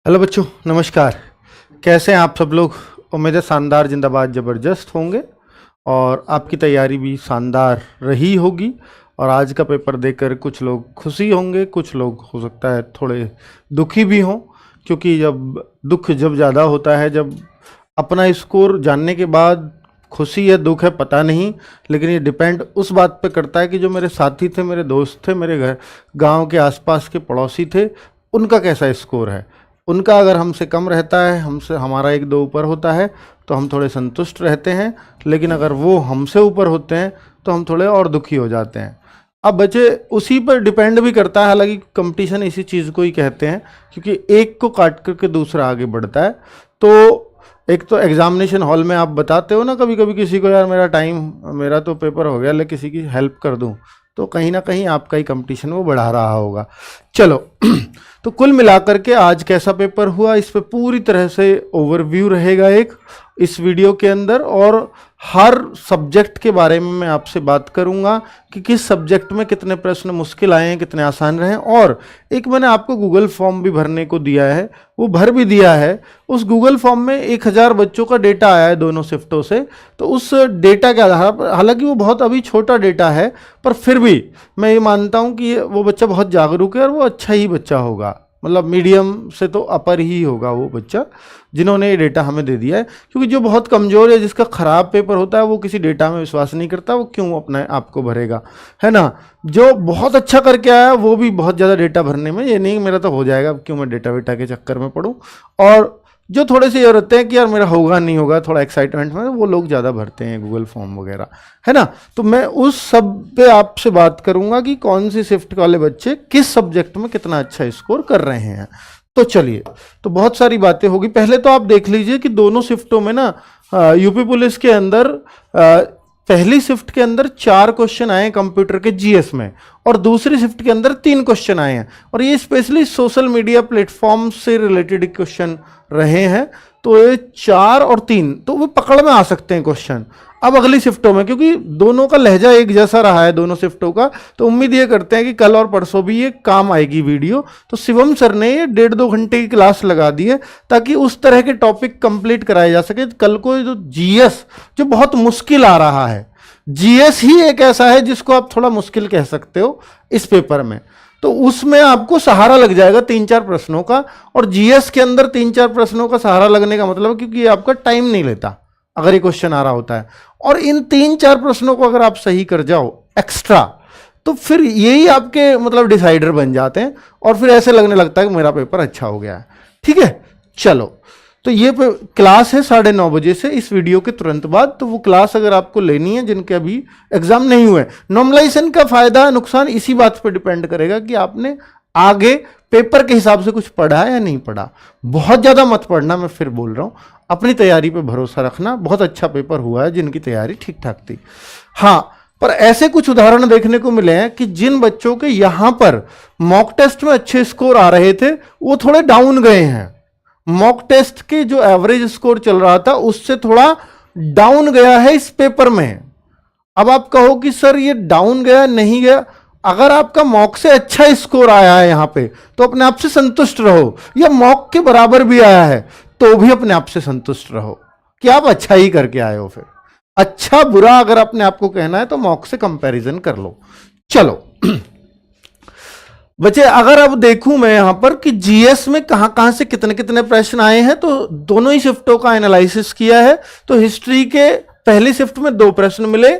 Hello बच्चों, नमस्कार। कैसे हैं आप सब लोग? उम्मीद है शानदार, जिंदाबाद, ज़बरदस्त होंगे और आपकी तैयारी भी शानदार रही होगी। और आज का पेपर देखकर कुछ लोग खुशी होंगे, कुछ लोग हो सकता है थोड़े दुखी भी हों, क्योंकि दुख जब ज़्यादा होता है, जब अपना स्कोर जानने के बाद खुशी या दुख है पता नहीं, लेकिन ये डिपेंड उस बात पे करता है कि जो मेरे साथी थे, मेरे दोस्त थे, मेरे घर गांव के आसपास के पड़ोसी थे, उनका कैसा स्कोर है। उनका अगर हमसे कम रहता है, हमसे हमारा एक दो ऊपर होता है, तो हम थोड़े संतुष्ट रहते हैं, लेकिन अगर वो हमसे ऊपर होते हैं तो हम थोड़े और दुखी हो जाते हैं। अब बच्चे उसी पर डिपेंड भी करता है, हालांकि कंपटीशन इसी चीज़ को ही कहते हैं, क्योंकि एक को काट करके दूसरा आगे बढ़ता है। तो एक तो एग्जामिनेशन हॉल में आप बताते हो ना कभी कभी किसी को, यार मेरा तो पेपर हो गया, ले किसी की हेल्प कर दूं, तो कहीं ना कहीं आपका ही कंपटीशन वो बढ़ा रहा होगा। चलो तो कुल मिलाकर के आज कैसा पेपर हुआ, इस पे पूरी तरह से ओवरव्यू रहेगा एक इस वीडियो के अंदर, और हर सब्जेक्ट के बारे में मैं आपसे बात करूंगा कि किस सब्जेक्ट में कितने प्रश्न मुश्किल आए हैं, कितने आसान रहे हैं। और एक मैंने आपको गूगल फॉर्म भी भरने को दिया है, वो भर भी दिया है। उस गूगल फॉर्म में 1000 बच्चों का डेटा आया है दोनों शिफ्टों से। तो उस डेटा के आधार पर, हालांकि वो बहुत अभी छोटा डेटा है, पर फिर भी मैं ये मानता हूँ कि वो बच्चा बहुत जागरूक है और वो अच्छा ही बच्चा होगा, मतलब मीडियम से तो अपर ही होगा वो बच्चा जिन्होंने ये डेटा हमें दे दिया है। क्योंकि जो बहुत कमज़ोर है, जिसका ख़राब पेपर होता है, वो किसी डेटा में विश्वास नहीं करता, वो क्यों अपने आप को भरेगा, है ना। जो बहुत अच्छा करके आया वो भी बहुत ज़्यादा डेटा भरने में, ये नहीं मेरा तो हो जाएगा, क्यों मैं डेटा वेटा के चक्कर में पड़ूँ। और जो थोड़े से ये रहते हैं कि यार मेरा होगा नहीं होगा, थोड़ा एक्साइटमेंट में, वो लोग ज़्यादा भरते हैं गूगल फॉर्म वगैरह, है ना। तो मैं उस सब पे आपसे बात करूंगा कि कौन सी शिफ्ट वाले बच्चे किस सब्जेक्ट में कितना अच्छा स्कोर कर रहे हैं। तो चलिए, तो बहुत सारी बातें होगी। पहले तो आप देख लीजिए कि दोनों शिफ्टों में ना यूपी पुलिस के अंदर पहली शिफ्ट के अंदर 4 क्वेश्चन आए कंप्यूटर के जीएस में, और दूसरी शिफ्ट के अंदर 3 क्वेश्चन आए हैं, और ये स्पेशली सोशल मीडिया प्लेटफॉर्म से रिलेटेड क्वेश्चन रहे हैं। तो ये 4 और 3 तो वो पकड़ में आ सकते हैं क्वेश्चन। अब अगली शिफ्टों में, क्योंकि दोनों का लहजा एक जैसा रहा है दोनों शिफ्टों का, तो उम्मीद ये करते हैं कि कल और परसों भी ये काम आएगी वीडियो। तो शिवम सर ने ये 1.5-2 घंटे की क्लास लगा दी है, ताकि उस तरह के टॉपिक कंप्लीट कराए जा सके। कल को जो जीएस जो बहुत मुश्किल आ रहा है, जीएस ही एक ऐसा है जिसको आप थोड़ा मुश्किल कह सकते हो इस पेपर में, तो उसमें आपको सहारा लग जाएगा 3-4 प्रश्नों का। और जीएस के अंदर 3-4 प्रश्नों का सहारा लगने का मतलब, क्योंकि ये आपका टाइम नहीं लेता अगर ये क्वेश्चन आ रहा होता है, और इन 3-4 प्रश्नों को अगर आप सही कर जाओ एक्स्ट्रा, तो फिर यही आपके मतलब डिसाइडर बन जाते हैं, और फिर ऐसे लगने लगता है कि मेरा पेपर अच्छा हो गया है। ठीक है, चलो, तो ये क्लास है 9:30 बजे से, इस वीडियो के तुरंत बाद। तो वो क्लास अगर आपको लेनी है जिनके अभी एग्जाम नहीं हुए, नॉर्मलाइजेशन का फायदा नुकसान इसी बात पर डिपेंड करेगा कि आपने आगे पेपर के हिसाब से कुछ पढ़ा या नहीं पढ़ा। बहुत ज़्यादा मत पढ़ना, मैं फिर बोल रहा हूँ, अपनी तैयारी पे भरोसा रखना। बहुत अच्छा पेपर हुआ है जिनकी तैयारी ठीक ठाक थी। हाँ, पर ऐसे कुछ उदाहरण देखने को मिले हैं कि जिन बच्चों के यहाँ पर मॉक टेस्ट में अच्छे स्कोर आ रहे थे, वो थोड़े डाउन गए हैं। मॉक टेस्ट के जो एवरेज स्कोर चल रहा था उससे थोड़ा डाउन गया है इस पेपर में। अब आप कहो कि सर ये डाउन गया नहीं गया, अगर आपका मॉक से अच्छा स्कोर आया है यहां पे, तो अपने आप से संतुष्ट रहो, या मॉक के बराबर भी आया है तो भी अपने आप से संतुष्ट रहो कि आप अच्छा ही करके आए हो। फिर अच्छा बुरा अगर अपने आप को कहना है तो मॉक से कंपैरिजन कर लो। चलो बच्चे, अगर अब देखूं मैं यहां पर कि जीएस में कहां कहां से कितने कितने प्रश्न आए हैं, तो दोनों ही शिफ्टों का एनालिसिस किया है। तो हिस्ट्री के पहली शिफ्ट में 2 प्रश्न मिले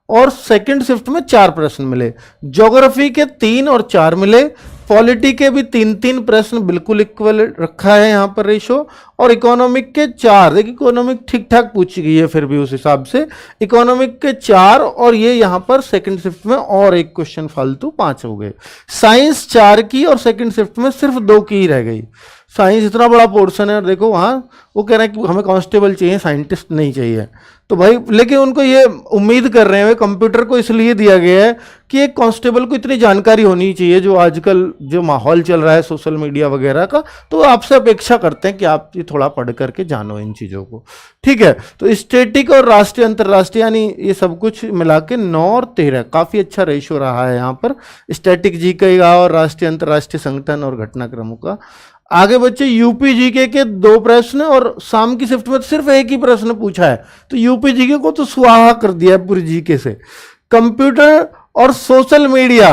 और सेकंड शिफ्ट में 4 प्रश्न मिले। ज्योग्राफी के 3 और 4 मिले। पॉलिटी के भी 3-3 प्रश्न बिल्कुल इक्वल रखा है यहां पर रेशो। और इकोनॉमिक के 4, देखिए इकोनॉमिक ठीक ठाक पूछी गई है, फिर भी उस हिसाब से इकोनॉमिक के 4, और ये यहां पर सेकंड शिफ्ट में और एक क्वेश्चन फालतू 5 हो गए। साइंस 4 की और सेकंड शिफ्ट में सिर्फ 2 की ही रह गई। साइंस इतना बड़ा पोर्शन है, और देखो वहाँ वो कह रहे हैं कि हमें कांस्टेबल चाहिए, साइंटिस्ट नहीं चाहिए। तो भाई, लेकिन उनको ये उम्मीद कर रहे हैं, कंप्यूटर को इसलिए दिया गया है कि एक कांस्टेबल को इतनी जानकारी होनी चाहिए, जो आजकल जो माहौल चल रहा है सोशल मीडिया वगैरह का, तो आपसे अपेक्षा करते हैं कि आप ये थोड़ा पढ़ करके जानो इन चीज़ों को। ठीक है, तो स्टैटिक और राष्ट्रीय अंतर्राष्ट्रीय यानी ये सब कुछ मिला के 9 और 13 काफ़ी अच्छा रेशो रहा है यहाँ पर। स्टैटिक जी का और राष्ट्रीय अंतर्राष्ट्रीय संगठन और घटनाक्रमों का आगे बच्चे यूपी जीके के 2 प्रश्न और शाम की शिफ्ट में सिर्फ एक ही प्रश्न पूछा है, तो यूपी जीके को तो स्वाहा कर दिया है पूरी जीके से। कंप्यूटर और सोशल मीडिया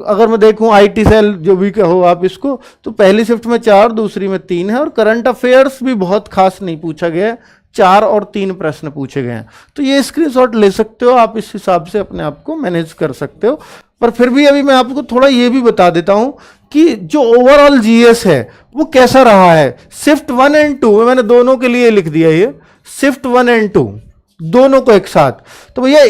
अगर मैं देखूं आईटी सेल जो भी कहो आप इसको, तो पहली शिफ्ट में 4, दूसरी में 3 है। और करंट अफेयर्स भी बहुत खास नहीं पूछा गया है, 4 और 3 प्रश्न पूछे गए हैं। तो ये स्क्रीनशॉट ले सकते हो आप, इस हिसाब से अपने आप को मैनेज कर सकते हो। पर फिर भी अभी मैं आपको थोड़ा ये भी बता देता हूं कि जो ओवरऑल जीएस है वो कैसा रहा है। शिफ्ट 1 एंड 2 मैंने दोनों के लिए लिख दिया, ये शिफ्ट 1 एंड 2 दोनों को एक साथ। तो भैया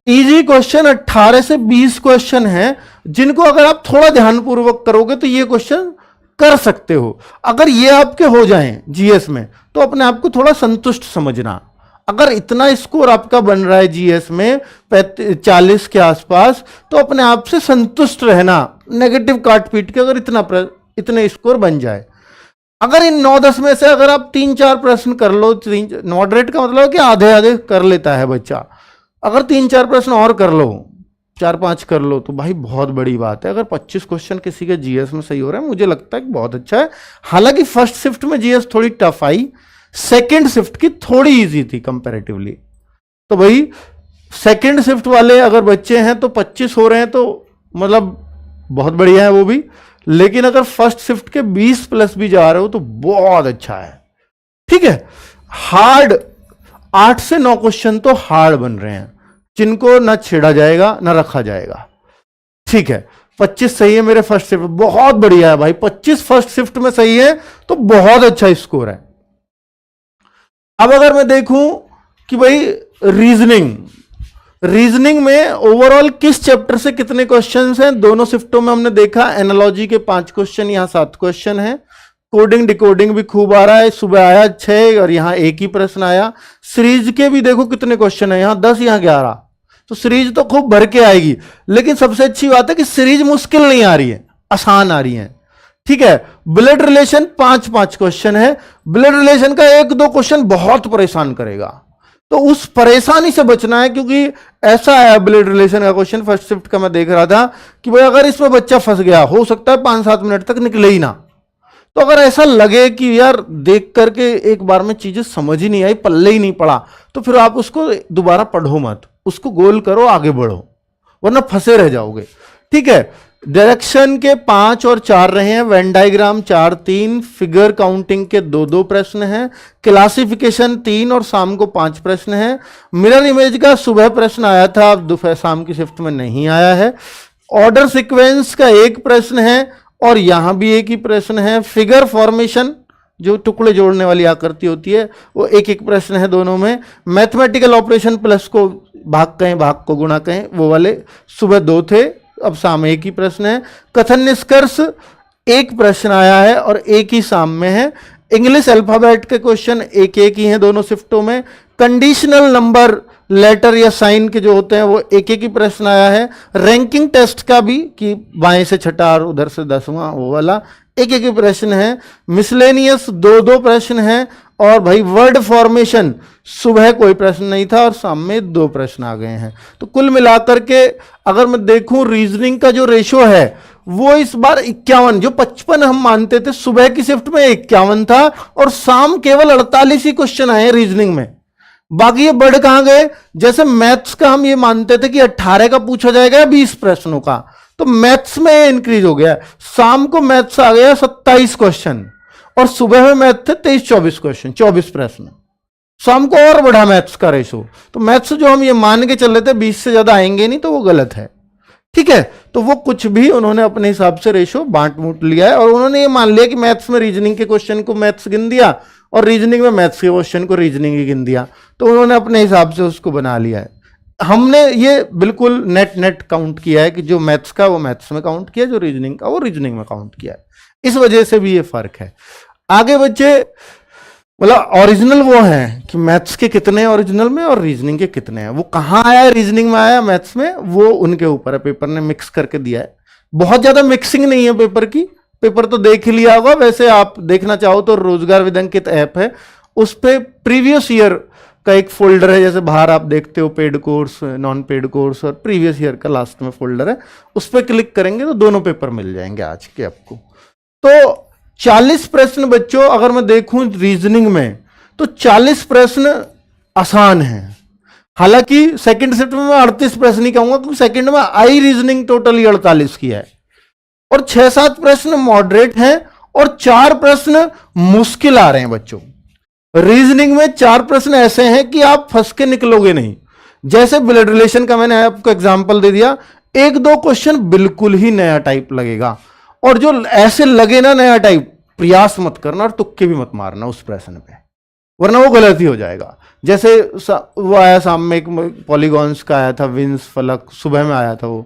इजी क्वेश्चन 18 से 20 क्वेश्चन हैं, जिनको अगर आप थोड़ा ध्यानपूर्वक करोगे तो ये क्वेश्चन कर सकते हो। अगर ये आपके हो जाएं जीएस में तो अपने आप को थोड़ा संतुष्ट समझना। अगर इतना स्कोर आपका बन रहा है जीएस में 40 के आसपास, तो अपने आप से संतुष्ट रहना, नेगेटिव काट पीट के अगर इतने स्कोर बन जाए। अगर इन 9-10 में से अगर आप 3-4 प्रश्न कर लो, मॉडरेट का मतलब है कि आधे आधे कर लेता है बच्चा, अगर 3-4 प्रश्न और कर लो, 4-5 कर लो, तो भाई बहुत बड़ी बात है। अगर 25 क्वेश्चन किसी के जीएस में सही हो रहा है, मुझे लगता है कि बहुत अच्छा है। हालांकि फर्स्ट शिफ्ट में जीएस थोड़ी टफ आई, सेकेंड शिफ्ट की थोड़ी इजी थी कंपैरेटिवली। तो भाई सेकेंड शिफ्ट वाले अगर बच्चे हैं तो 25 हो रहे हैं तो मतलब बहुत बढ़िया है वो भी। लेकिन अगर फर्स्ट शिफ्ट के 20 प्लस भी जा रहे हो तो बहुत अच्छा है। ठीक है, हार्ड 8 से 9 क्वेश्चन तो हार्ड बन रहे हैं, जिनको ना छेड़ा जाएगा ना रखा जाएगा। ठीक है, 25 सही है मेरे फर्स्ट शिफ्ट, बहुत बढ़िया है भाई। 25 फर्स्ट शिफ्ट में सही है तो बहुत अच्छा स्कोर है। अब अगर मैं देखूं कि भाई रीजनिंग में ओवरऑल किस चैप्टर से कितने क्वेश्चंस हैं, दोनों शिफ्टों में हमने देखा। एनालॉजी के 5 क्वेश्चन, यहां 7 क्वेश्चन हैं। कोडिंग डिकोडिंग भी खूब आ रहा है, सुबह आया 6 और यहां एक ही प्रश्न आया। सीरीज के भी देखो कितने क्वेश्चन है, यहां 10 यहां 11, तो सीरीज तो खूब भर के आएगी। लेकिन सबसे अच्छी बात है कि सीरीज मुश्किल नहीं आ रही है, आसान आ रही है। ठीक है, ब्लड रिलेशन 5-5 क्वेश्चन है। ब्लड रिलेशन का 1-2 क्वेश्चन बहुत परेशान करेगा, तो उस परेशानी से बचना है, क्योंकि ऐसा है ब्लड रिलेशन का क्वेश्चन फर्स्ट शिफ्ट का मैं देख रहा था कि भाई अगर इसमें बच्चा फंस गया, हो सकता है 5-7 मिनट तक निकले ही ना। तो अगर ऐसा लगे कि यार देख करके एक बार में चीजें समझ ही नहीं आई, पल्ले ही नहीं पड़ा, तो फिर आप उसको दोबारा पढ़ो मत, उसको गोल करो, आगे बढ़ो, वरना फंसे रह जाओगे। ठीक है, डायरेक्शन के 5 और 4 रहे हैं, वेन डायग्राम 4-3, फिगर काउंटिंग के 2-2 प्रश्न हैं, क्लासिफिकेशन 3 और शाम को 5 प्रश्न हैं। मिरर इमेज का सुबह प्रश्न आया था, अब दोपहर शाम की शिफ्ट में नहीं आया है। ऑर्डर सीक्वेंस का 1 प्रश्न है और यहां भी एक ही प्रश्न है। फिगर फॉर्मेशन जो टुकड़े जोड़ने वाली आकृति होती है, वो एक प्रश्न है दोनों में। मैथमेटिकल ऑपरेशन प्लस को भाग कहें, भाग को गुणा कहें, वो वाले सुबह 2 थे, अब शाम एक ही प्रश्न है। कथन निष्कर्ष 1 प्रश्न आया है और एक ही शाम में है। इंग्लिश अल्फाबेट के क्वेश्चन एक ही हैं दोनों शिफ्टों में। कंडीशनल नंबर लेटर या साइन के जो होते हैं वो एक ही प्रश्न आया है। रैंकिंग टेस्ट का भी कि बाएं से छठा और उधर से 10वां, वो वाला एक ही प्रश्न है। मिसलेनियस 2-2 प्रश्न हैं। और भाई वर्ड फॉर्मेशन सुबह कोई प्रश्न नहीं था और शाम में 2 प्रश्न आ गए हैं। तो कुल मिलाकर के अगर मैं देखूं रीजनिंग का जो रेशो है वो इस बार 51, जो 55 हम मानते थे सुबह की शिफ्ट में 51 था, और शाम केवल 48 ही क्वेश्चन आए रीजनिंग में। बाकी ये बढ़ कहां गए, जैसे मैथ्स का हम ये मानते थे कि 18 का पूछा जाएगा 20 प्रश्नों का, तो मैथ्स में इंक्रीज हो गया। शाम को मैथ्स आ गया 27 क्वेश्चन और सुबह में मैथ थे 23-24 क्वेश्चन, 24 प्रश्न। शाम को और बढ़ा मैथ्स का रेशो। तो मैथ्स जो हम ये मान के चल रहे थे 20 से ज्यादा आएंगे नहीं, तो वो गलत है। ठीक है, तो वो कुछ भी उन्होंने अपने हिसाब से रेशो बांट मूट लिया है और उन्होंने ये मान लिया कि मैथ्स में रीजनिंग के क्वेश्चन को मैथ्स गिन दिया और रीजनिंग में मैथ्स के क्वेश्चन को रीजनिंग ही गिन दिया, तो उन्होंने अपने हिसाब से उसको बना लिया है। हमने ये बिल्कुल नेट काउंट किया है कि जो मैथ्स का वो मैथ्स में काउंट किया, जो रीजनिंग का वो रीजनिंग में काउंट किया है। इस वजह से भी ये फर्क है। आगे बच्चे मतलब ओरिजिनल वो है कि मैथ्स के कितने ओरिजिनल में और रीजनिंग के कितने हैं, वो कहाँ आया है, रीजनिंग में आया मैथ्स में, वो उनके ऊपर है। पेपर ने मिक्स करके दिया है, बहुत ज्यादा मिक्सिंग नहीं है पेपर की। पेपर तो देख ही लिया होगा, वैसे आप देखना चाहो तो रोजगार विदंकित ऐप है, उस पर प्रीवियस ईयर का एक फोल्डर है, जैसे बाहर आप देखते हो paid course, non paid course और प्रीवियस ईयर का लास्ट में फोल्डर है, उस पर क्लिक करेंगे तो दोनों पेपर मिल जाएंगे आज के आपको। तो 40 प्रश्न बच्चों अगर मैं देखूं रीजनिंग में तो 40 प्रश्न आसान हैं। हालांकि सेकंड शिफ्ट में मैं 38 प्रश्न ही कहूंगा, क्योंकि सेकंड में आई रीजनिंग टोटली 48 की है, और 6-7 प्रश्न मॉडरेट हैं और 4 प्रश्न मुश्किल आ रहे हैं बच्चों। रीजनिंग में 4 प्रश्न ऐसे हैं कि आप फंस के निकलोगे नहीं। जैसे ब्लड रिलेशन का मैंने आपको एग्जांपल दे दिया, 1-2 क्वेश्चन बिल्कुल ही नया टाइप लगेगा, और जो ऐसे लगे ना नया टाइप, प्रयास मत करना और तुक्के भी मत मारना उस प्रश्न पे, वरना वो गलत ही हो जाएगा। जैसे वो आया सामने एक पॉलीगॉन्स का आया था, विंस फलक, सुबह में आया था वो,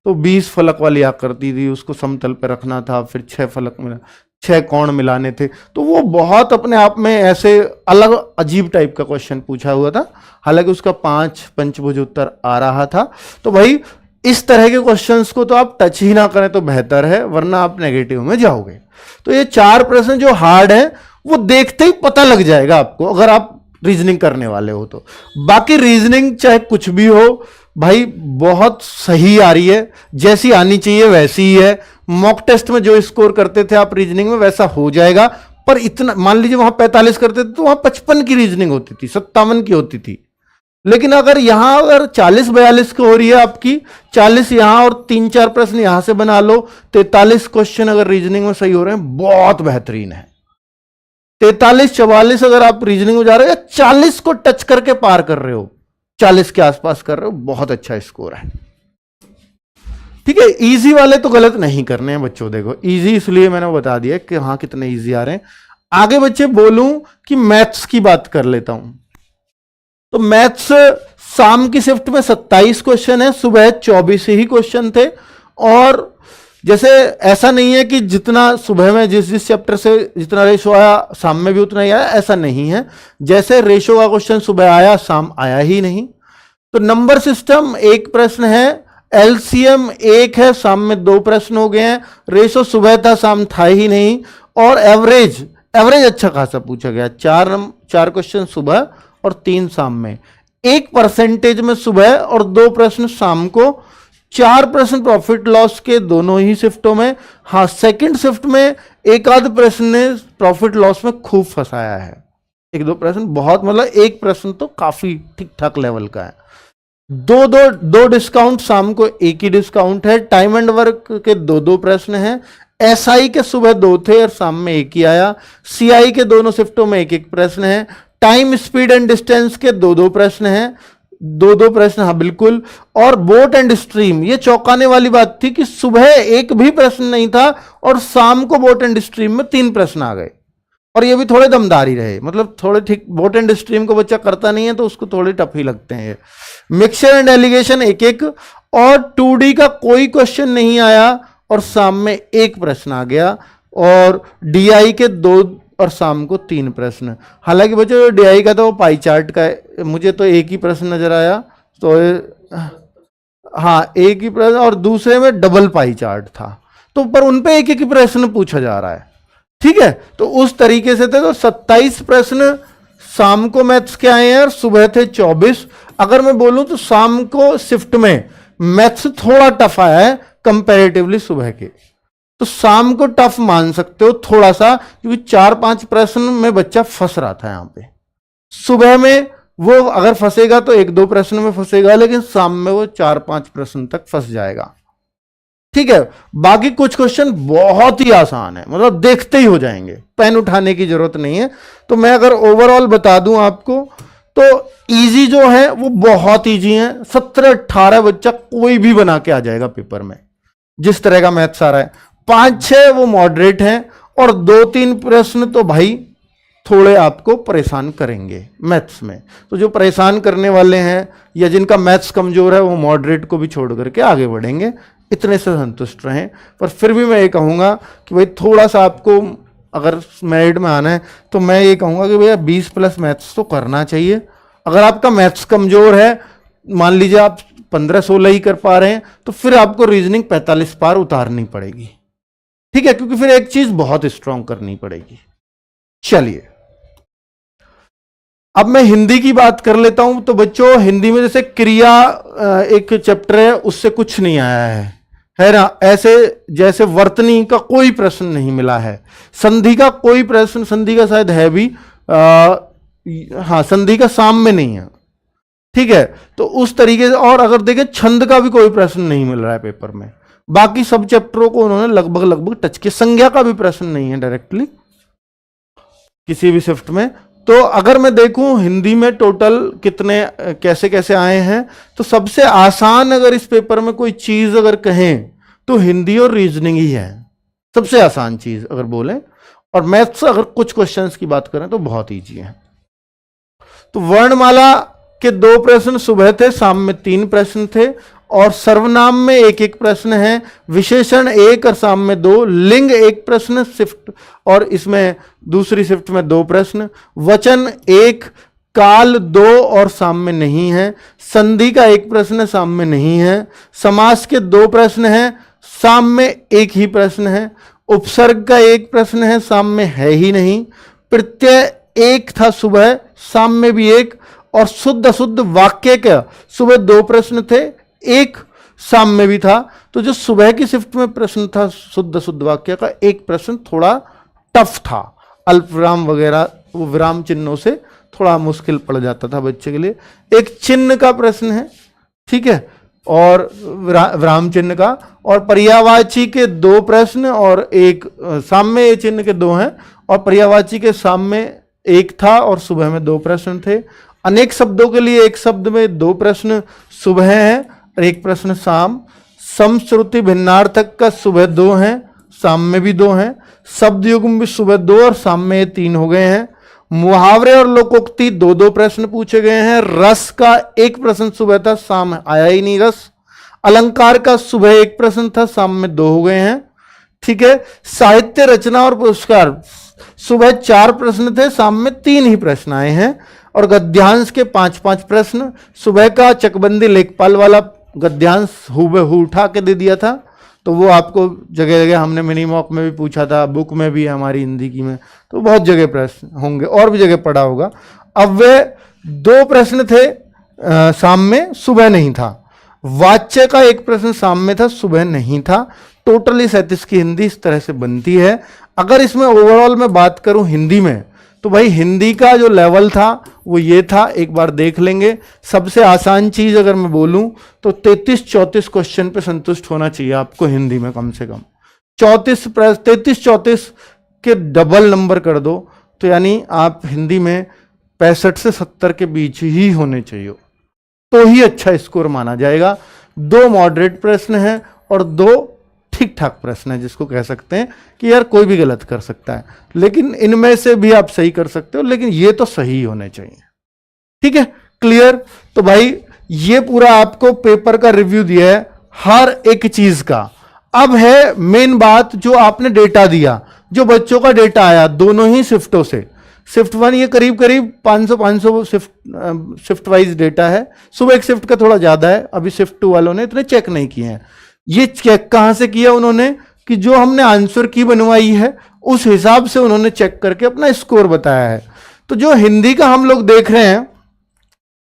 तो 20 फलक वाली आकृति थी, उसको समतल पे रखना था, फिर 6 फलक मिला, 6 कोण मिलाने थे, तो वो बहुत अपने आप में ऐसे अलग अजीब टाइप का क्वेश्चन पूछा हुआ था। हालांकि उसका 5 पंचभुज उत्तर आ रहा था। तो भाई इस तरह के क्वेश्चंस को तो आप टच ही ना करें तो बेहतर है, वरना आप नेगेटिव में जाओगे। तो ये 4 प्रश्न जो हार्ड है वो देखते ही पता लग जाएगा आपको, अगर आप रीजनिंग करने वाले हो तो। बाकी रीजनिंग चाहे कुछ भी हो भाई, बहुत सही आ रही है, जैसी आनी चाहिए वैसी ही है। मॉक टेस्ट में जो स्कोर करते थे आप रीजनिंग में, वैसा हो जाएगा। पर इतना मान लीजिए वहां 45 करते थे तो वहां 55 की रीजनिंग होती थी, 57 की होती थी। लेकिन अगर यहां अगर 40-42 की हो रही है आपकी, 40 यहां और 3-4 प्रश्न यहां से बना लो, 43 क्वेश्चन अगर रीजनिंग में सही हो रहे हैं, बहुत बेहतरीन है। 43-44 अगर आप रीजनिंग में जा रहे हो, या 40 को टच करके पार कर रहे हो, 40 के आसपास कर रहे हो, बहुत अच्छा स्कोर है। ठीक है, इजी वाले तो गलत नहीं करने हैं बच्चों। देखो इजी इसलिए मैंने बता दिया कि हाँ कितने इजी आ रहे हैं। आगे बच्चे बोलूं कि मैथ्स की बात कर लेता हूं, तो मैथ्स शाम की शिफ्ट में 27 क्वेश्चन है, सुबह 24 ही क्वेश्चन थे। और जैसे ऐसा नहीं है कि जितना सुबह में जिस चैप्टर से जितना रेशो आया शाम में भी उतना ही आया, ऐसा नहीं है। जैसे रेशो का क्वेश्चन सुबह आया, शाम आया ही नहीं। तो नंबर सिस्टम एक प्रश्न है, एलसीएम 1 है, शाम में 2 प्रश्न हो गए हैं। रेशो सुबह था, शाम था ही नहीं। और एवरेज अच्छा खासा पूछा गया, 4 क्वेश्चन सुबह और 3 शाम में। 1% में सुबह और 2 प्रश्न शाम को। 4 प्रश्न प्रॉफिट लॉस के दोनों ही शिफ्टों में। हाँ, सेकंड शिफ्ट में एक आध प्रश्न ने प्रॉफिट लॉस में खूब फंसाया है, 1-2 प्रश्न बहुत, मतलब एक प्रश्न तो काफी ठीक ठाक लेवल का है। दो डिस्काउंट, शाम को एक ही डिस्काउंट है। टाइम एंड वर्क के 2 प्रश्न हैं। एसआई के सुबह 2 थे और शाम में 1 ही आया। सीआई के दोनों शिफ्टों में 1-1 प्रश्न है। टाइम स्पीड एंड डिस्टेंस के 2 प्रश्न हैं, 2 प्रश्न, हाँ बिल्कुल। और बोट एंड स्ट्रीम, ये चौंकाने वाली बात थी कि सुबह 1 भी प्रश्न नहीं था और शाम को बोट एंड स्ट्रीम में 3 प्रश्न आ गए, और ये भी थोड़े दमदारी रहे, मतलब थोड़े ठीक। बोट एंड स्ट्रीम को बच्चा करता नहीं है तो उसको थोड़े टफ ही लगते हैं। मिक्सचर एंड एलिगेशन 1-1, और 2D का कोई क्वेश्चन नहीं आया और शाम में 1 प्रश्न आ गया। और डीआई के 2 और शाम को 3 प्रश्न। हालांकि बच्चों डीआई का तो वो पाई चार्ट का है, मुझे तो 1 ही प्रश्न नजर आया, तो हाँ 1 ही प्रश्न, और दूसरे में डबल पाई चार्ट था, तो पर उन पे 1-1 प्रश्न पूछा जा रहा है। ठीक है, तो उस तरीके से थे। तो 27 प्रश्न शाम को मैथ्स के आए हैं और सुबह थे 24। अगर मैं बोलूं तो शाम को शिफ्ट में मैथ्स थोड़ा टफ आया है कंपैरेटिवली सुबह के, तो शाम को टफ मान सकते हो थोड़ा सा, क्योंकि 4-5 प्रश्न में बच्चा फंस रहा था यहां पे। सुबह में वो अगर फंसेगा तो 1-2 प्रश्न में फंसेगा, लेकिन शाम में वो 4-5 प्रश्न तक फंस जाएगा। ठीक है, बाकी कुछ क्वेश्चन बहुत ही आसान है, मतलब देखते ही हो जाएंगे, पेन उठाने की जरूरत नहीं है। तो मैं अगर ओवरऑल बता दूं आपको, तो इजी जो है वो बहुत इजी है। 17-18 बच्चा कोई भी बना के आ जाएगा पेपर में, जिस तरह का मैथ्स आ रहा है। 5-6 वो मॉडरेट हैं, और 2-3 प्रश्न तो भाई थोड़े आपको परेशान करेंगे मैथ्स में। तो जो परेशान करने वाले हैं या जिनका मैथ्स कमजोर है, वो मॉडरेट को भी छोड़ करके आगे बढ़ेंगे, इतने से संतुष्ट रहें। पर फिर भी मैं ये कहूँगा कि भाई थोड़ा सा आपको अगर मेरिट में आना है, तो मैं ये कहूँगा कि भैया 20+ मैथ्स तो करना चाहिए। अगर आपका मैथ्स कमजोर है, मान लीजिए आप 15-16 ही कर पा रहे हैं, तो फिर आपको रीजनिंग 45 पार उतारनी पड़ेगी। ठीक है, क्योंकि फिर एक चीज बहुत स्ट्रांग करनी पड़ेगी। चलिए अब मैं हिंदी की बात कर लेता हूं। तो बच्चों हिंदी में जैसे क्रिया एक चैप्टर है, उससे कुछ नहीं आया है, है ना। ऐसे जैसे वर्तनी का कोई प्रश्न नहीं मिला है, संधि का कोई प्रश्न, संधि का शायद है भी, हाँ संधि का साम में नहीं है, ठीक है। तो उस तरीके से, और अगर देखें छंद का भी कोई प्रश्न नहीं मिल रहा है पेपर में। बाकी सब चैप्टरों को उन्होंने लगभग लगभग टच किया। संज्ञा का भी प्रश्न नहीं है डायरेक्टली किसी भी शिफ्ट में। तो अगर मैं देखूं हिंदी में टोटल कितने कैसे कैसे आए हैं, तो सबसे आसान अगर इस पेपर में कोई चीज अगर कहें तो हिंदी और रीजनिंग ही है सबसे आसान चीज अगर बोलें। और मैथ्स अगर कुछ क्वेश्चंस की बात करें तो बहुत ईजी है। तो वर्णमाला के 2 प्रश्न सुबह थे, शाम में 3 प्रश्न थे, और सर्वनाम में 1-1 प्रश्न है, विशेषण 1 और शाम में 2, लिंग 1 प्रश्न शिफ्ट और इसमें दूसरी शिफ्ट में 2 प्रश्न, वचन 1, काल 2 और शाम में नहीं है, संधि का 1 प्रश्न शाम में नहीं है, समास के 2 प्रश्न हैं, शाम में 1 ही प्रश्न है, उपसर्ग का 1 प्रश्न है, शाम में है ही नहीं, प्रत्यय 1 था सुबह, शाम में भी 1, और शुद्ध अशुद्ध वाक्य का सुबह 2 प्रश्न थे, 1 शाम में भी था। तो जो सुबह की शिफ्ट में प्रश्न था शुद्ध अशुद्ध वाक्य का 1 प्रश्न थोड़ा टफ था, अल्प विराम वगैरह वो विराम चिन्हों से थोड़ा मुश्किल पड़ जाता था बच्चे के लिए। एक चिन्ह का प्रश्न है, ठीक है, और विराम चिन्ह का, और पर्यायवाची के 2 प्रश्न और 1 शाम में, ये चिन्ह के 2 हैं, और पर्यायवाची के शाम में 1 था और सुबह में 2 प्रश्न थे। अनेक शब्दों के लिए 1 शब्द में 2 प्रश्न सुबह हैं और 1 प्रश्न शाम। समश्रुति भिन्नार्थक का सुबह 2 हैं, शाम में भी 2 हैं। शब्द युग्म भी सुबह 2 और शाम में 3 हो गए हैं। मुहावरे और लोकोक्ति 2-2 प्रश्न पूछे गए हैं। रस का 1 प्रश्न सुबह था, शाम आया ही नहीं रस। अलंकार का सुबह 1 प्रश्न था, शाम में 2 हो गए हैं, ठीक है। साहित्य रचना और पुरस्कार सुबह 4 प्रश्न थे, शाम में 3 ही प्रश्न आए हैं। और गद्यांश के 5-5 प्रश्न, सुबह का चकबंदी लेखपाल वाला गद्यांश हूबहू उठा के दे दिया था, तो वो आपको जगह जगह हमने मिनी मॉक में भी पूछा था, बुक में भी हमारी हिंदी की में, तो बहुत जगह प्रश्न होंगे और भी जगह पढ़ा होगा। अब वे 2 प्रश्न थे शाम में, सुबह नहीं था। वाच्य का 1 प्रश्न शाम में था, सुबह नहीं था। टोटली 37 की हिंदी इस तरह से बनती है। अगर इसमें ओवरऑल मैं बात करूं हिंदी में, तो भाई हिंदी का जो लेवल था वो ये था, एक बार देख लेंगे। सबसे आसान चीज अगर मैं बोलूं तो 33-34 क्वेश्चन पे संतुष्ट होना चाहिए आपको हिंदी में, कम से कम 33-34 के डबल नंबर कर दो तो यानी आप हिंदी में 65 से 70 के बीच ही होने चाहिए, तो ही अच्छा स्कोर माना जाएगा। 2 मॉडरेट प्रश्न हैं और 2 ठीक ठाक प्रश्न है, जिसको कह सकते हैं कि यार कोई भी गलत कर सकता है, लेकिन इनमें से भी आप सही कर सकते हो, लेकिन ये तो सही होने चाहिए, ठीक है। क्लियर? तो भाई ये पूरा आपको पेपर का रिव्यू दिया है हर एक चीज का। अब है मेन बात, जो आपने डेटा दिया, जो बच्चों का डेटा आया दोनों ही शिफ्टों से। शिफ्ट 1 ये करीब करीब 500 शिफ्ट वाइज डेटा है। सुबह एक शिफ्ट का थोड़ा ज्यादा है, अभी शिफ्ट 2 वालों ने इतने चेक नहीं किए हैं। ये चेक कहां से किया उन्होंने, कि जो हमने आंसर की बनवाई है उस हिसाब से उन्होंने चेक करके अपना स्कोर बताया है। तो जो हिंदी का हम लोग देख रहे हैं,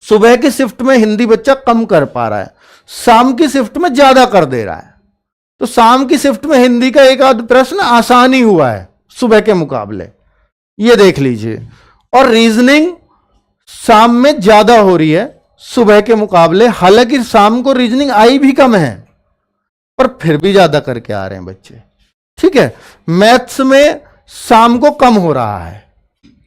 सुबह की शिफ्ट में हिंदी बच्चा कम कर पा रहा है, शाम की शिफ्ट में ज्यादा कर दे रहा है। तो शाम की शिफ्ट में हिंदी का 1 आध प्रश्न आसान ही हुआ है सुबह के मुकाबले, ये देख लीजिए। और रीजनिंग शाम में ज्यादा हो रही है सुबह के मुकाबले, हालांकि शाम को रीजनिंग आई भी कम है पर फिर भी ज्यादा करके आ रहे हैं बच्चे, ठीक है। मैथ्स में शाम को कम हो रहा है,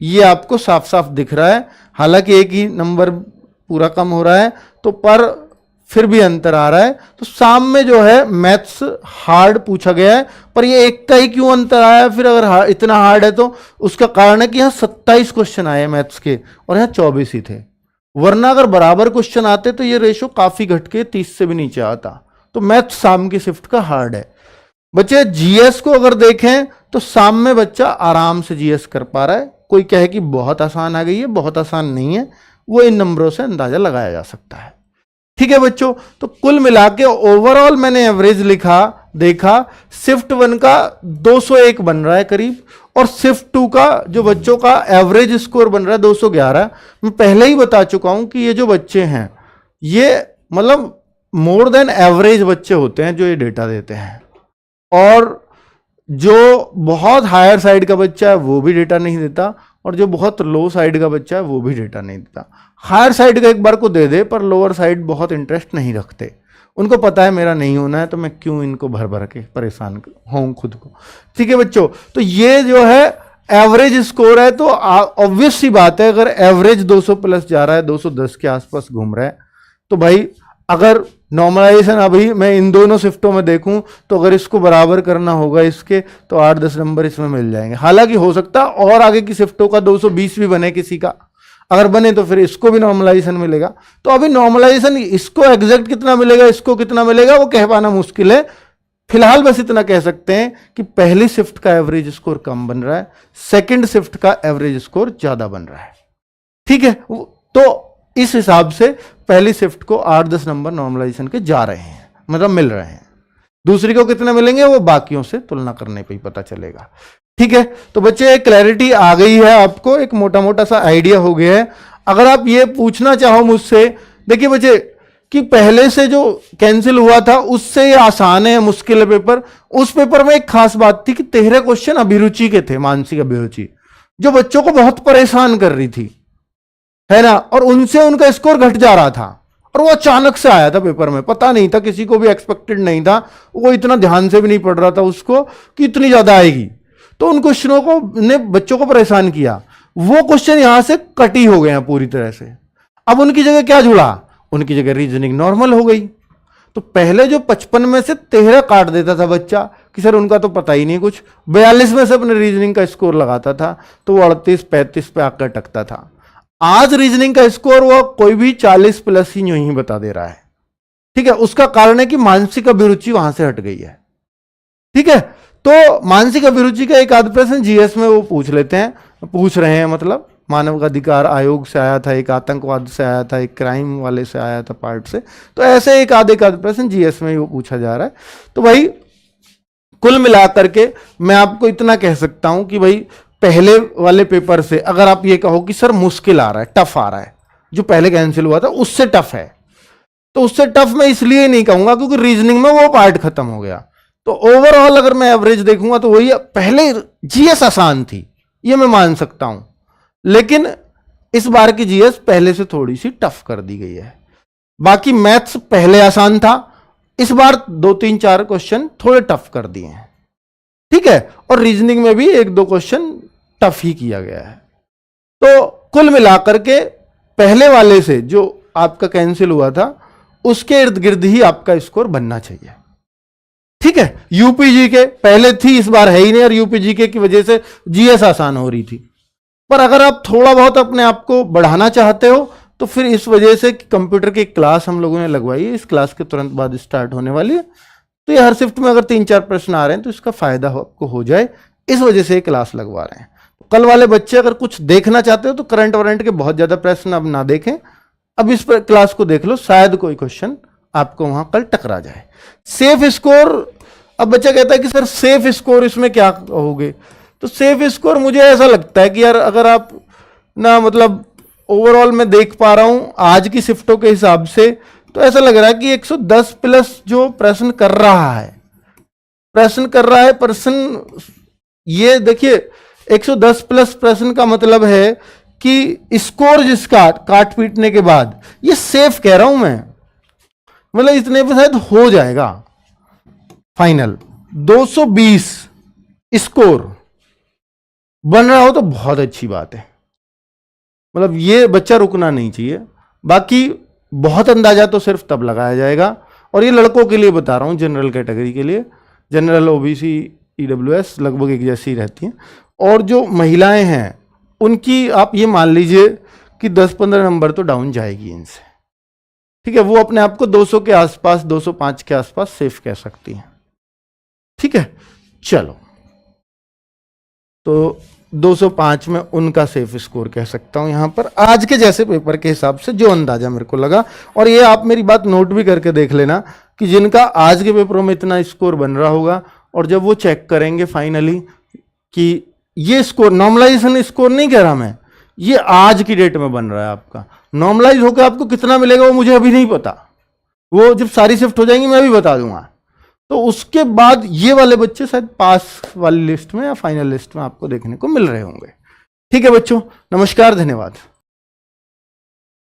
ये आपको साफ साफ दिख रहा है, हालांकि 1 ही नंबर पूरा कम हो रहा है, तो पर फिर भी अंतर आ रहा है। तो शाम में जो है मैथ्स हार्ड पूछा गया है, पर ये 1 का ही क्यों अंतर आया फिर, अगर इतना हार्ड है तो उसका कारण है कि यहाँ 27 क्वेश्चन आए मैथ्स के और यहाँ 24 ही थे, वरना अगर बराबर क्वेश्चन आते तो ये रेशो काफी घट के 30 से भी नीचे आता। तो मैथ शाम की शिफ्ट का हार्ड है। बच्चे जीएस को अगर देखें तो शाम में बच्चा आराम से जीएस कर पा रहा है। कोई कहे कि बहुत आसान आ गई है, बहुत आसान नहीं है, वो इन नंबरों से अंदाजा लगाया जा सकता है, ठीक है बच्चों। तो कुल मिला के ओवरऑल मैंने एवरेज देखा, शिफ्ट 1 का 201 बन रहा है करीब, और शिफ्ट 2 का जो बच्चों का एवरेज स्कोर बन रहा है 211। मैं पहले ही बता चुका हूं कि ये जो बच्चे हैं ये मतलब मोर देन एवरेज बच्चे होते हैं जो ये डेटा देते हैं, और जो बहुत हायर साइड का बच्चा है वो भी डेटा नहीं देता, और जो बहुत लो साइड का बच्चा है वो भी डेटा नहीं देता। हायर साइड का एक बार को दे दे, पर लोअर साइड बहुत इंटरेस्ट नहीं रखते, उनको पता है मेरा नहीं होना है तो मैं क्यों इनको भर भर के परेशान होऊं खुद को। ठीक है बच्चों, तो ये जो है एवरेज स्कोर है, तो ऑब्वियस सी बात है अगर एवरेज 200 प्लस जा रहा है, 210 के आसपास घूम रहा है, तो भाई अगर नॉर्मलाइजेशन अभी मैं इन दोनों शिफ्टों में देखूं तो अगर इसको बराबर करना होगा इसके, तो 8-10 नंबर इसमें मिल जाएंगे। हालांकि हो सकता है और आगे की शिफ्टों का 220 भी बने किसी का, अगर बने तो फिर इसको भी नॉर्मलाइजेशन मिलेगा। तो अभी नॉर्मलाइजेशन इसको एग्जैक्ट कितना मिलेगा, इसको कितना मिलेगा, वो कह पाना मुश्किल है। फिलहाल बस इतना कह सकते हैं कि पहली शिफ्ट का एवरेज स्कोर कम बन रहा है, सेकंड शिफ्ट का एवरेज स्कोर ज्यादा बन रहा है। ठीक है, तो इस हिसाब से पहली शिफ्ट को 8-10 नंबर नॉर्मलाइजेशन के जा रहे हैं, मतलब मिल रहे हैं। दूसरी को कितने मिलेंगे वो बाकियों से तुलना करने पे ही पता चलेगा। ठीक है, तो बच्चे एक क्लैरिटी आ गई है आपको, एक मोटा मोटा सा आइडिया हो गया है। अगर आप ये पूछना चाहो मुझसे, देखिए बच्चे कि पहले से जो कैंसिल हुआ था उससे ये आसान है मुश्किल है पेपर, उस पेपर में एक खास बात थी कि 13 क्वेश्चन अभिरुचि के थे, मानसिक अभिरुचि, जो बच्चों को बहुत परेशान कर रही थी, है ना, और उनसे उनका स्कोर घट जा रहा था, और वो अचानक से आया था पेपर में, पता नहीं था, किसी को भी एक्सपेक्टेड नहीं था, वो इतना ध्यान से भी नहीं पढ़ रहा था उसको कि इतनी ज्यादा आएगी। तो उन क्वेश्चनों को ने बच्चों को परेशान किया, वो क्वेश्चन यहां से कटी हो गए हैं पूरी तरह से। अब उनकी जगह क्या जुड़ा, उनकी जगह रीजनिंग नॉर्मल हो गई। तो पहले जो 55 में से 13 काट देता था बच्चा कि सर उनका तो पता ही नहीं कुछ, 42 में से अपने रीजनिंग का स्कोर लगाता था, तो वो 38-35 पे आकर अटकता था। आज रीजनिंग का स्कोर वो कोई भी 40 प्लस ही यूं ही बता दे रहा है। ठीक है, उसका कारण है कि मानसिक अभिरुचि वहां से हट गई है। ठीक है, तो मानसिक अभिरुचि का एक आध प्रश्न जीएस में वो पूछ लेते हैं, पूछ रहे हैं, मतलब मानव अधिकार आयोग से आया था, एक आतंकवाद से आया था, एक क्राइम वाले से आया था पार्ट से, तो ऐसे एक आध प्रश्न जीएस में ही वो पूछा जा रहा है। तो भाई कुल मिलाकर के मैं आपको इतना कह सकता हूं कि भाई पहले वाले पेपर से अगर आप ये कहो कि सर मुश्किल आ रहा है, टफ आ रहा है, जो पहले कैंसिल हुआ था उससे टफ है, तो उससे टफ मैं इसलिए नहीं कहूंगा क्योंकि रीजनिंग में वो पार्ट खत्म हो गया। तो ओवरऑल अगर मैं एवरेज देखूंगा तो वही, पहले जीएस आसान थी ये मैं मान सकता हूं, लेकिन इस बार की जीएस पहले से थोड़ी सी टफ कर दी गई है। बाकी मैथ्स पहले आसान था, इस बार 2-3-4 क्वेश्चन थोड़े टफ कर दिए हैं। ठीक है, और रीजनिंग में भी 1-2 क्वेश्चन टफ ही किया गया है। तो कुल मिलाकर के पहले वाले से जो आपका कैंसिल हुआ था उसके इर्द गिर्द ही आपका स्कोर बनना चाहिए। ठीक है, यूपीजी के पहले थी, इस बार है ही नहीं, और यूपीजी के की वजह से जीएस आसान हो रही थी। पर अगर आप थोड़ा बहुत अपने आप को बढ़ाना चाहते हो तो फिर इस वजह से कंप्यूटर की क्लास हम लोगों ने लगवाई है, इस क्लास के तुरंत बाद स्टार्ट होने वाली है, तो ये हर शिफ्ट में अगर 3-4 प्रश्न आ रहे हैं तो इसका फायदा आपको हो जाए, इस वजह से क्लास लगवा रहे हैं। तो कल वाले बच्चे अगर कुछ देखना चाहते हो तो करंट वारंट के बहुत ज्यादा प्रश्न अब ना देखें, अब इस क्लास को देख लो, शायद कोई क्वेश्चन आपको वहां कल टकरा जाए। सेफ स्कोर, अब बच्चा कहता है कि सर सेफ स्कोर इसमें क्या कहोगे, तो सेफ स्कोर मुझे ऐसा लगता है कि यार अगर आप ना, मतलब ओवरऑल मैं देख पा रहा हूं आज की शिफ्टों के हिसाब से, तो ऐसा लग रहा है कि 110 प्लस जो प्रश्न कर रहा है प्रश्न, ये देखिए 110 प्लस प्रश्न का मतलब है कि स्कोर जिसका काट पीटने के बाद, ये सेफ कह रहा हूं मैं, मतलब इतने पे शायद हो जाएगा फाइनल। 220 स्कोर बन रहा हो तो बहुत अच्छी बात है, मतलब ये बच्चा रुकना नहीं चाहिए। बाकी बहुत अंदाजा तो सिर्फ तब लगाया जाएगा, और ये लड़कों के लिए बता रहा हूं, जनरल कैटेगरी के लिए, जनरल ओबीसी ईडब्ल्यूएस लगभग एक जैसी रहती हैं, और जो महिलाएं हैं उनकी आप ये मान लीजिए कि 10-15 नंबर तो डाउन जाएगी इनसे। ठीक है, वो अपने आप को 200 के आसपास, 205 के आसपास सेफ कह सकती हैं। ठीक है, चलो, तो 205 में उनका सेफ स्कोर कह सकता हूं यहां पर, आज के जैसे पेपर के हिसाब से जो अंदाजा मेरे को लगा। और ये आप मेरी बात नोट भी करके देख लेना कि जिनका आज के पेपरों में इतना स्कोर बन रहा होगा, और जब वो चेक करेंगे फाइनली कि ये स्कोर, नॉर्मलाइजेशन स्कोर नहीं कह रहा मैं, ये आज की डेट में बन रहा है आपका, नॉर्मलाइज होकर आपको कितना मिलेगा वो मुझे अभी नहीं पता, वो जब सारी शिफ्ट हो जाएंगी मैं भी बता दूंगा। तो उसके बाद ये वाले बच्चे शायद पास वाली लिस्ट में या फाइनल लिस्ट में आपको देखने को मिल रहे होंगे। ठीक है बच्चों, नमस्कार, धन्यवाद।